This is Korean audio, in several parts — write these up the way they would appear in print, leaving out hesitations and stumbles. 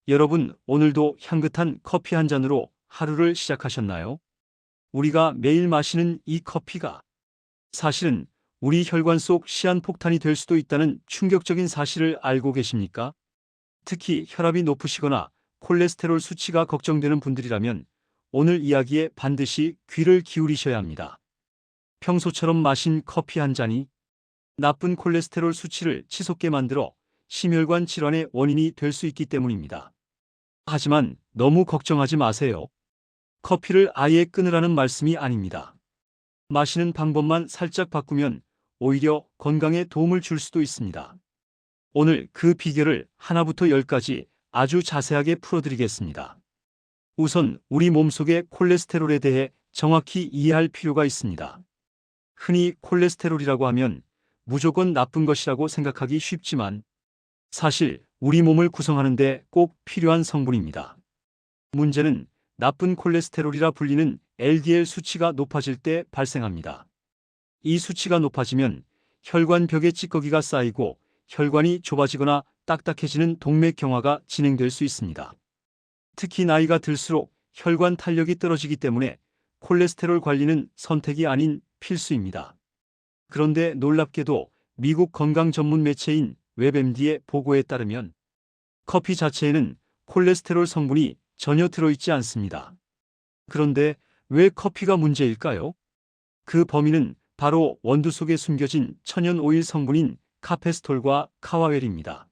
여러분, 오늘도 향긋한 커피 한 잔으로 하루를 시작하셨나요? 우리가 매일 마시는 이 커피가 사실은 우리 혈관 속 시한폭탄이 될 수도 있다는 충격적인 사실을 알고 계십니까? 특히 혈압이 높으시거나 콜레스테롤 수치가 걱정되는 분들이라면 오늘 이야기에 반드시 귀를 기울이셔야 합니다. 평소처럼 마신 커피 한 잔이 나쁜 콜레스테롤 수치를 치솟게 만들어 심혈관 질환의 원인이 될 수 있기 때문입니다. 하지만 너무 걱정하지 마세요. 커피를 아예 끊으라는 말씀이 아닙니다. 마시는 방법만 살짝 바꾸면 오히려 건강에 도움을 줄 수도 있습니다. 오늘 그 비결을 하나부터 열까지 아주 자세하게 풀어드리겠습니다. 우선 우리 몸속의 콜레스테롤에 대해 정확히 이해할 필요가 있습니다. 흔히 콜레스테롤이라고 하면 무조건 나쁜 것이라고 생각하기 쉽지만 사실 우리 몸을 구성하는데 꼭 필요한 성분입니다. 문제는 나쁜 콜레스테롤이라 불리는 LDL 수치가 높아질 때 발생합니다. 이 수치가 높아지면 혈관벽에 찌꺼기가 쌓이고 혈관이 좁아지거나 딱딱해지는 동맥경화가 진행될 수 있습니다. 특히 나이가 들수록 혈관 탄력이 떨어지기 때문에 콜레스테롤 관리는 선택이 아닌 필수입니다. 그런데 놀랍게도 미국 건강 전문 매체인 웹MD의 보고에 따르면 커피 자체에는 콜레스테롤 성분이 전혀 들어있지 않습니다. 그런데 왜 커피가 문제일까요? 그 범인은 바로 원두 속에 숨겨진 천연 오일 성분인 카페스톨과 카와웰입니다.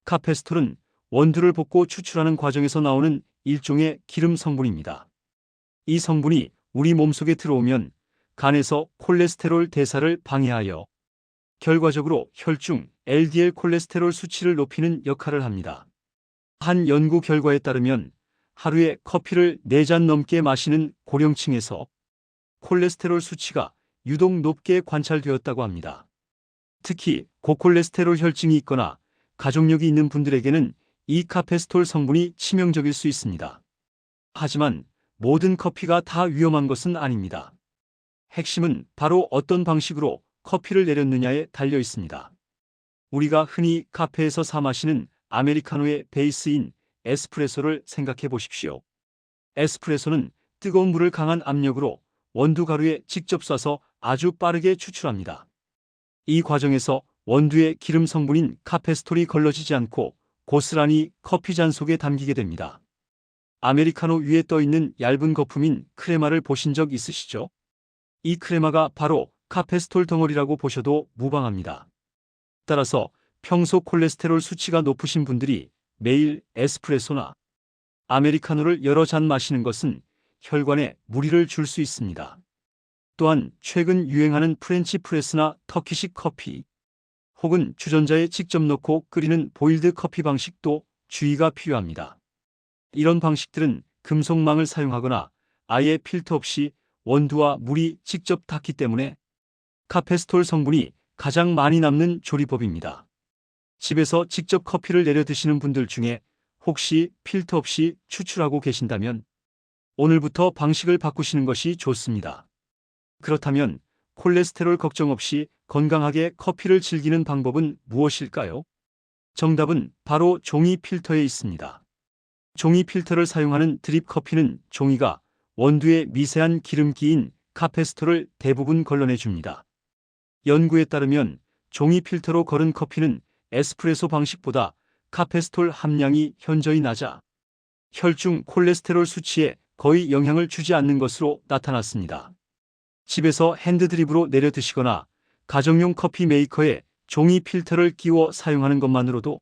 카페스톨은 원두를 볶고 추출하는 과정에서 나오는 일종의 기름 성분입니다. 이 성분이 우리 몸속에 들어오면 간에서 콜레스테롤 대사를 방해하여 결과적으로 혈중 LDL 콜레스테롤 수치를 높이는 역할을 합니다. 한 연구 결과에 따르면 하루에 커피를 4잔 넘게 마시는 고령층에서 콜레스테롤 수치가 유독 높게 관찰되었다고 합니다. 특히 고콜레스테롤 혈증이 있거나 가족력이 있는 분들에게는 이 카페스톨 성분이 치명적일 수 있습니다. 하지만 모든 커피가 다 위험한 것은 아닙니다. 핵심은 바로 어떤 방식으로 커피를 내렸느냐에 달려 있습니다. 우리가 흔히 카페에서 사 마시는 아메리카노의 베이스인 에스프레소를 생각해 보십시오. 에스프레소는 뜨거운 물을 강한 압력으로 원두 가루에 직접 쏴서 아주 빠르게 추출합니다. 이 과정에서 원두의 기름 성분인 카페스톨이 걸러지지 않고 고스란히 커피잔 속에 담기게 됩니다. 아메리카노 위에 떠 있는 얇은 거품인 크레마를 보신 적 있으시죠? 이 크레마가 바로 카페스톨 덩어리라고 보셔도 무방합니다. 따라서 평소 콜레스테롤 수치가 높으신 분들이 매일 에스프레소나 아메리카노를 여러 잔 마시는 것은 혈관에 무리를 줄 수 있습니다. 또한 최근 유행하는 프렌치 프레스나 터키식 커피 혹은 주전자에 직접 넣고 끓이는 보일드 커피 방식도 주의가 필요합니다. 이런 방식들은 금속망을 사용하거나 아예 필터 없이 원두와 물이 직접 닿기 때문에 카페스톨 성분이 가장 많이 남는 조리법입니다. 집에서 직접 커피를 내려 드시는 분들 중에 혹시 필터 없이 추출하고 계신다면 오늘부터 방식을 바꾸시는 것이 좋습니다. 그렇다면 콜레스테롤 걱정 없이 건강하게 커피를 즐기는 방법은 무엇일까요? 정답은 바로 종이 필터에 있습니다. 종이 필터를 사용하는 드립 커피는 종이가 원두에 미세한 기름기인 카페스톨을 대부분 걸러내 줍니다. 연구에 따르면 종이 필터로 걸은 커피는 에스프레소 방식보다 카페스톨 함량이 현저히 낮아 혈중 콜레스테롤 수치에 거의 영향을 주지 않는 것으로 나타났습니다. 집에서 핸드드립으로 내려 드시거나 가정용 커피 메이커에 종이 필터를 끼워 사용하는 것만으로도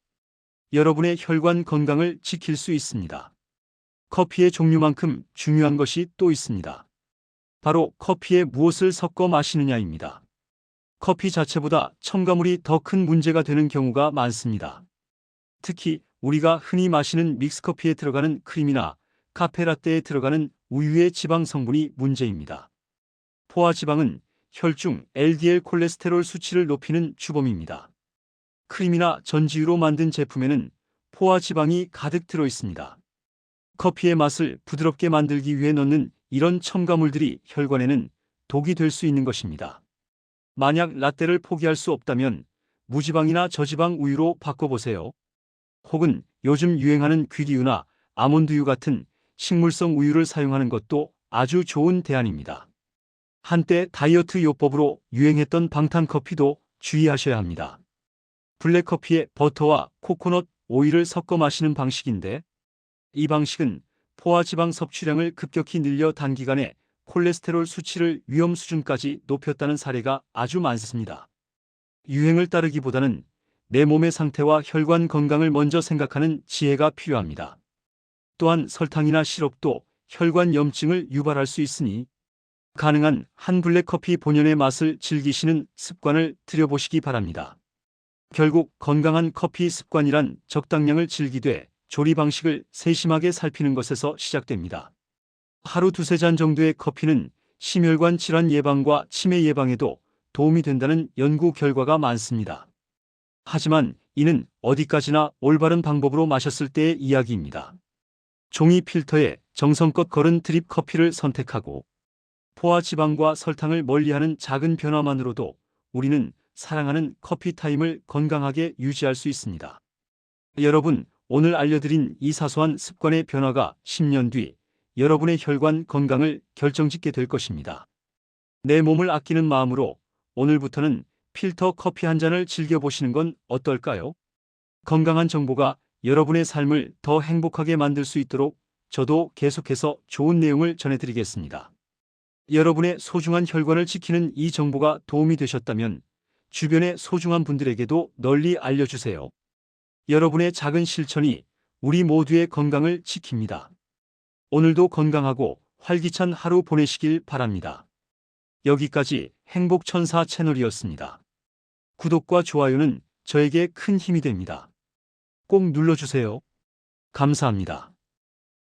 여러분의 혈관 건강을 지킬 수 있습니다. 커피의 종류만큼 중요한 것이 또 있습니다. 바로 커피에 무엇을 섞어 마시느냐입니다. 커피 자체보다 첨가물이 더 큰 문제가 되는 경우가 많습니다. 특히 우리가 흔히 마시는 믹스커피에 들어가는 크림이나 카페라떼에 들어가는 우유의 지방 성분이 문제입니다. 포화지방은 혈중 LDL 콜레스테롤 수치를 높이는 주범입니다. 크림이나 전지유로 만든 제품에는 포화지방이 가득 들어 있습니다. 커피의 맛을 부드럽게 만들기 위해 넣는 이런 첨가물들이 혈관에는 독이 될 수 있는 것입니다. 만약 라떼를 포기할 수 없다면 무지방이나 저지방 우유로 바꿔보세요. 혹은 요즘 유행하는 귀리유나 아몬드유 같은 식물성 우유를 사용하는 것도 아주 좋은 대안입니다. 한때 다이어트 요법으로 유행했던 방탄커피도 주의하셔야 합니다. 블랙커피에 버터와 코코넛 오일을 섞어 마시는 방식인데, 이 방식은 포화지방 섭취량을 급격히 늘려 단기간에 콜레스테롤 수치를 위험 수준까지 높였다는 사례가 아주 많습니다. 유행을 따르기보다는 내 몸의 상태와 혈관 건강을 먼저 생각하는 지혜가 필요합니다. 또한 설탕이나 시럽도 혈관 염증을 유발할 수 있으니 가능한 한 블랙커피 본연의 맛을 즐기시는 습관을 들여보시기 바랍니다. 결국 건강한 커피 습관이란 적당량을 즐기되 조리 방식을 세심하게 살피는 것에서 시작됩니다. 하루 두세 잔 정도의 커피는 심혈관 질환 예방과 치매 예방에도 도움이 된다는 연구 결과가 많습니다. 하지만 이는 어디까지나 올바른 방법으로 마셨을 때의 이야기입니다. 종이 필터에 정성껏 걸은 드립 커피를 선택하고 포화 지방과 설탕을 멀리하는 작은 변화만으로도 우리는 사랑하는 커피 타임을 건강하게 유지할 수 있습니다. 여러분, 오늘 알려드린 이 사소한 습관의 변화가 10년 뒤 여러분의 혈관 건강을 결정짓게 될 것입니다. 내 몸을 아끼는 마음으로 오늘부터는 필터 커피 한 잔을 즐겨보시는 건 어떨까요? 건강한 정보가 여러분의 삶을 더 행복하게 만들 수 있도록 저도 계속해서 좋은 내용을 전해드리겠습니다. 여러분의 소중한 혈관을 지키는 이 정보가 도움이 되셨다면 주변의 소중한 분들에게도 널리 알려주세요. 여러분의 작은 실천이 우리 모두의 건강을 지킵니다. 오늘도 건강하고 활기찬 하루 보내시길 바랍니다. 여기까지 행복천사 채널이었습니다. 구독과 좋아요는 저에게 큰 힘이 됩니다. 꼭 눌러주세요. 감사합니다.